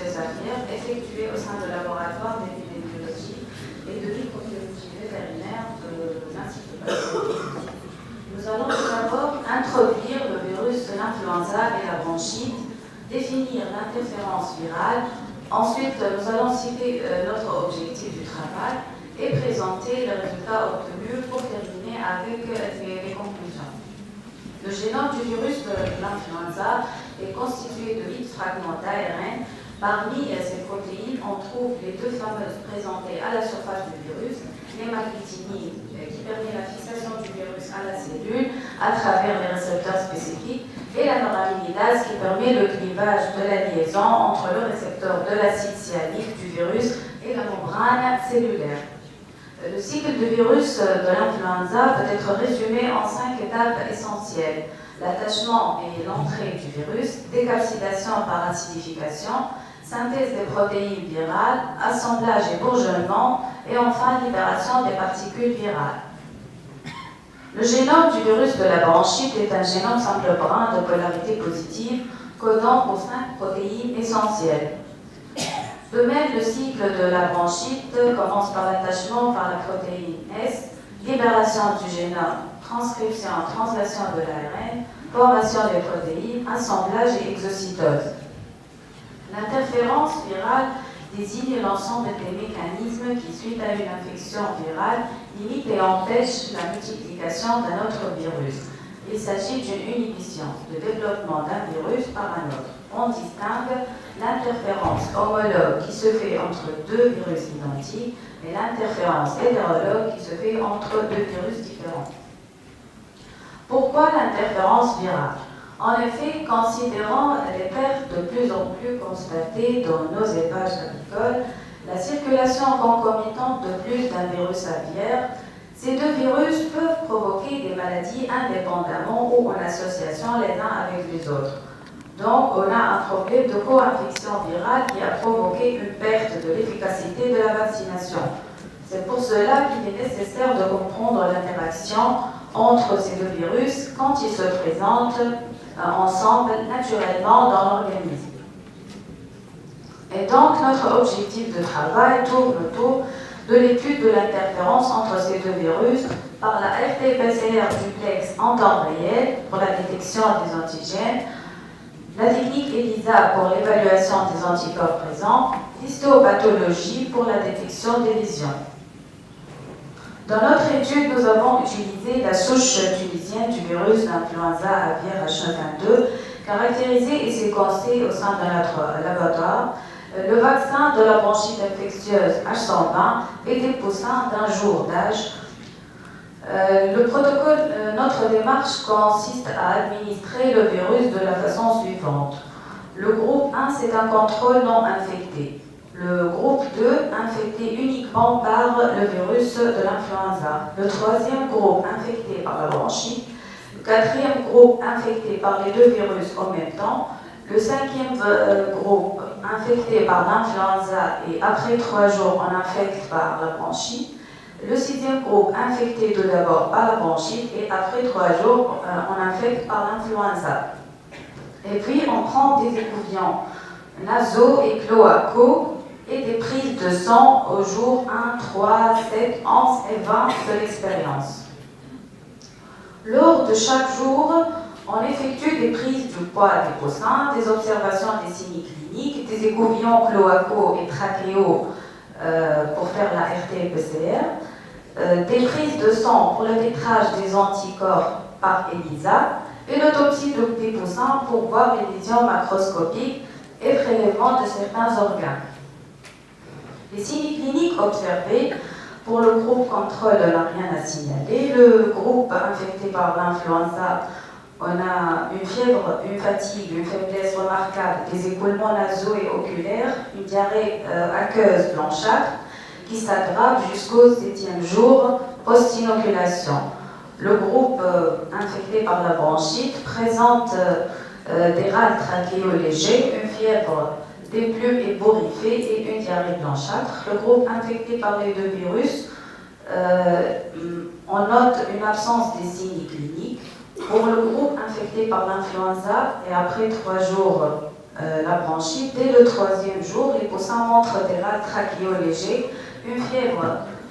césarienne effectuée au sein de laboratoire d'épidémiologie et de microbiologie vétérinaire de l'Institut Pasteur. Nous allons tout d'abord introduire le virus de l'influenza et la bronchite, définir l'interférence virale. Ensuite, nous allons citer notre objectif du travail et présenter les résultats obtenus pour terminer avec les conclusions. Le génome du virus de l'influenza est constitué de 8 fragments d'ARN. Parmi ces protéines, on trouve les deux fameuses présentées à la surface du virus, l'hémagglutinin qui permet la fixation du virus à la cellule à travers les récepteurs spécifiques et la neuraminidase qui permet le clivage de la liaison entre le récepteur de l'acide cyanique du virus et la membrane cellulaire. Le cycle du virus de l'influenza peut être résumé en 5 étapes essentielles. L'attachement et l'entrée du virus, décapsidation par acidification, synthèse des protéines virales, assemblage et bourgeonnement, et enfin libération des particules virales. Le génome du virus de la bronchite est un génome simple brun de polarité positive, codant pour 5 protéines essentielles. De même, le cycle de la bronchite commence par l'attachement par la protéine S, libération du génome, transcription, translation de l'ARN, formation des protéines, assemblage et exocytose. L'interférence virale désigne l'ensemble des mécanismes qui, suite à une infection virale, limitent et empêchent la multiplication d'un autre virus. Il s'agit d'une inhibition de développement d'un virus par un autre. On distingue l'interférence homologue qui se fait entre deux virus identiques et l'interférence hétérologue qui se fait entre deux virus différents. Pourquoi l'interférence virale? En effet, considérant les pertes de plus en plus constatées dans nos élevages avicoles, la circulation concomitante de plus d'un virus aviaire, ces deux virus peuvent provoquer des maladies indépendamment ou en association les uns avec les autres. Donc, on a un problème de co-infection virale qui a provoqué une perte de l'efficacité de la vaccination. C'est pour cela qu'il est nécessaire de comprendre l'interaction entre ces deux virus quand ils se présentent ensemble naturellement dans l'organisme. Et donc, notre objectif de travail tourne autour de l'étude de l'interférence entre ces deux virus par la RT-PCR duplex en temps réel pour la détection des antigènes, la technique ELISA pour l'évaluation des anticorps présents, l'histopathologie pour la détection des lésions. Dans notre étude, nous avons utilisé la souche tunisienne du virus d'influenza aviaire H1N2, caractérisée et séquencée au sein de notre laboratoire. Le vaccin de la bronchite infectieuse H120 est des poussins d'un jour d'âge. Le protocole, notre démarche consiste à administrer le virus de la façon suivante. Le groupe 1, c'est un contrôle non infecté. Le groupe 2, infecté uniquement par le virus de l'influenza. Le troisième groupe, infecté par la bronchite. Le quatrième groupe, infecté par les deux virus en même temps. Le cinquième groupe, infecté par l'influenza et après 3 jours, on infecte par la bronchite. Le sixième groupe, infecté tout d'abord par la bronchite et après 3 jours, on infecte par l'influenza. Et puis, on prend des écouvillons nasaux et cloacaux et des prises de sang au jour 1, 3, 7, 11 et 20 de l'expérience. Lors de chaque jour, on effectue des prises du poids des poussins, des observations des signes cliniques, des écouvillons cloacaux et trachéaux pour faire la RT-PCR, des prises de sang pour le titrage des anticorps par ELISA et l'autopsie des poussins pour voir les lésions macroscopiques et prélèvement de certains organes. Les signes cliniques observés pour le groupe contrôle n'a rien à signaler. Le groupe infecté par l'influenza, on a une fièvre, une fatigue, une faiblesse remarquable, des écoulements nasaux et oculaires, une diarrhée aqueuse blanchâtre qui s'aggrave jusqu'au 7e jour post-inoculation. Le groupe infecté par la bronchite présente des râles trachéaux légers, une fièvre, des plumes ébouriffées et une diarrhée blanchâtre. Le groupe infecté par les deux virus, on note une absence des signes cliniques. Pour le groupe infecté par l'influenza et après 3 jours la bronchite. Dès le 3e jour, les poussins montrent des râles trachéaux légers, une fièvre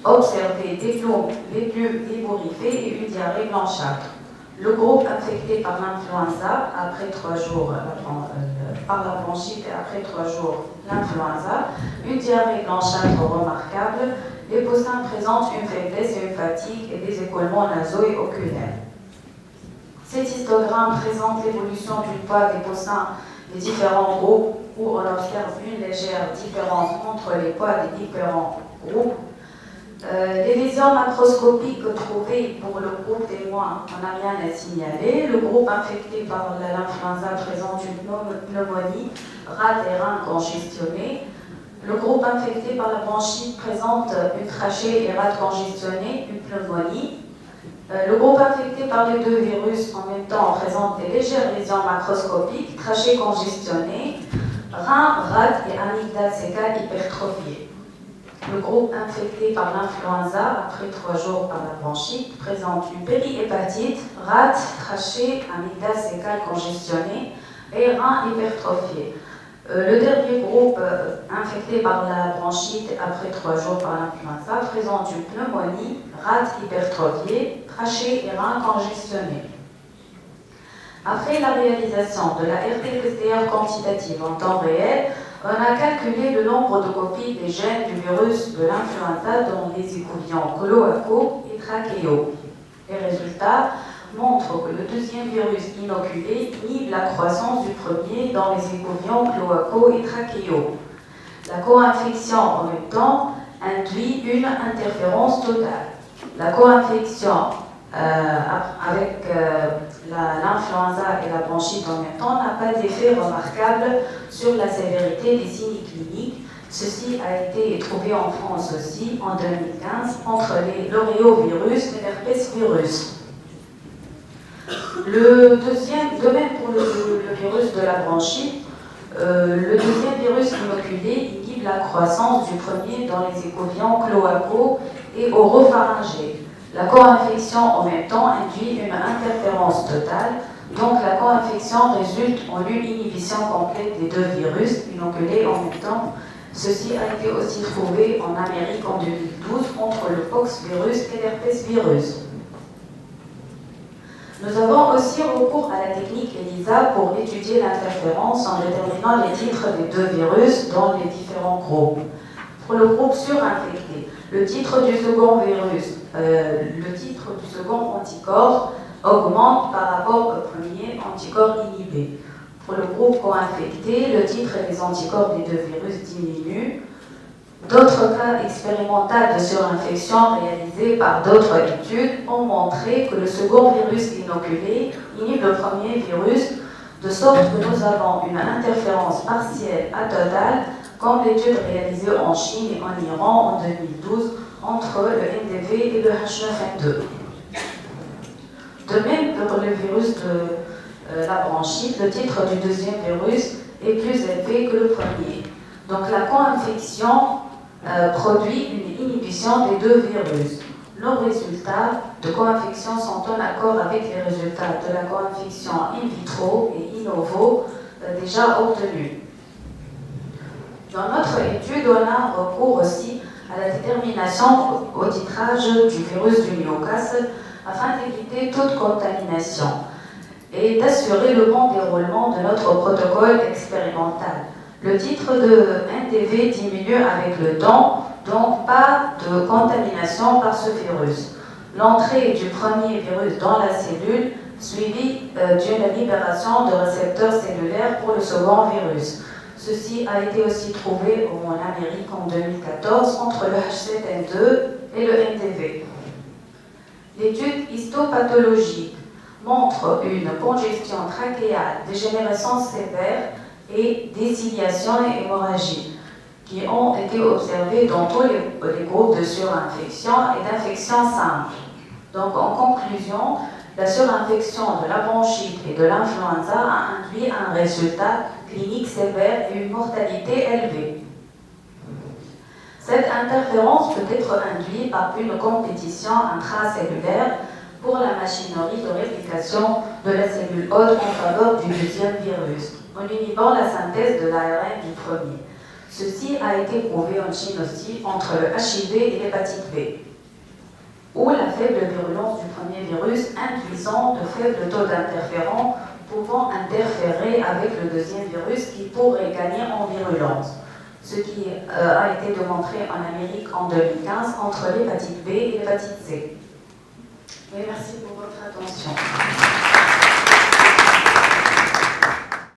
observée, des plumes ébouriffées et une diarrhée blanchâtre. Le groupe infecté par l'influenza, après 3 jours par la bronchite et après 3 jours l'influenza, une diarrhée blanchâtre remarquable, les poussins présentent une faiblesse et une fatigue et des écoulements nasaux et oculaires. Cet histogramme présente l'évolution du poids des poussins des différents groupes où on observe une légère différence entre les poids des différents groupes. Les lésions macroscopiques trouvées pour le groupe témoin, on n'a rien à signaler. Le groupe infecté par l'influenza présente une pneumonie, rate et rein congestionnés. Le groupe infecté par la bronchite présente une trachée et rate congestionnée, une pneumonie. Le groupe infecté par les 2 virus en même temps présente des légères lésions macroscopiques, trachée congestionnée, rein, rate et amygdale sécale hypertrophiée. Le groupe infecté par l'influenza après 3 jours par la bronchite présente une périhépatite, rate, trachée, amygdale sécale congestionnée et rein hypertrophié. Le dernier groupe infecté par la bronchite après 3 jours par l'influenza présente une pneumonie, rate hypertrophiée, trachée et rein congestionnés. Après la réalisation de la RT-PCR quantitative en temps réel, on a calculé le nombre de copies des gènes du virus de l'influenza dans les écouvillons cloacaux et trachéaux. Les résultats montrent que le 2e virus inoculé inhibe la croissance du premier dans les écouvillons cloacaux et trachéaux. La co-infection en même temps induit une interférence totale. La co-infection avec l'influenza et la bronchite en même temps n'a pas d'effet remarquable sur la sévérité des signes cliniques. Ceci a été trouvé en France aussi en 2015 entre l'oréovirus et l'herpès virus. De même pour le virus de la bronchite, le 2e virus inoculé inhibe la croissance du premier dans les écouvillons cloacaux et oropharyngés. La co-infection en même temps induit une interférence totale, donc la co-infection résulte en une inhibition complète des 2 virus inoculés en même temps. Ceci a été aussi trouvé en Amérique en 2012 entre le poxvirus et l'herpès virus. Nous avons aussi recours à la technique ELISA pour étudier l'interférence en déterminant les titres des 2 virus dans les différents groupes. Pour le groupe surinfecté, le titre du second virus, le titre du second anticorps augmente par rapport au premier anticorps inhibé. Pour le groupe co-infecté, le titre des anticorps des 2 virus diminue. D'autres cas expérimentaux de surinfection réalisés par d'autres études ont montré que le second virus inoculé inhibe le premier virus, de sorte que nous avons une interférence partielle à totale, comme l'étude réalisée en Chine et en Iran en 2012 entre le NDV et le H9N2. De même, pour le virus de la bronchite, le titre du 2e virus est plus élevé que le premier. Donc la co-infection produit une inhibition des 2 virus. Nos résultats de co-infection sont en accord avec les résultats de la co-infection in vitro et in novo déjà obtenus. Dans notre étude, on a recours aussi à la détermination au titrage du virus du Newcastle afin d'éviter toute contamination et d'assurer le bon déroulement de notre protocole expérimental. Le titre de NDV diminue avec le temps, donc pas de contamination par ce virus. L'entrée du premier virus dans la cellule suivie d'une libération de récepteurs cellulaires pour le second virus. Ceci a été aussi trouvé en Amérique en 2014 entre le H7N2 et le NDV. L'étude histopathologique montre une congestion trachéale, dégénérescence sévère et désiliation et hémorragie qui ont été observées dans tous les groupes de surinfection et d'infection simple. Donc en conclusion, la surinfection de la bronchite et de l'influenza a induit un résultat clinique sévère et une mortalité élevée. Cette interférence peut être induite par une compétition intracellulaire pour la machinerie de réplication de la cellule hôte en faveur du 2e virus. en inhibant la synthèse de l'ARN du premier. Ceci a été prouvé en Chine aussi entre le HIV et l'hépatite B, ou la faible virulence du premier virus induisant de faibles taux d'interférents pouvant interférer avec le deuxième virus qui pourrait gagner en virulence, ce qui a été démontré en Amérique en 2015 entre l'hépatite B et l'hépatite C. Mais merci pour votre attention.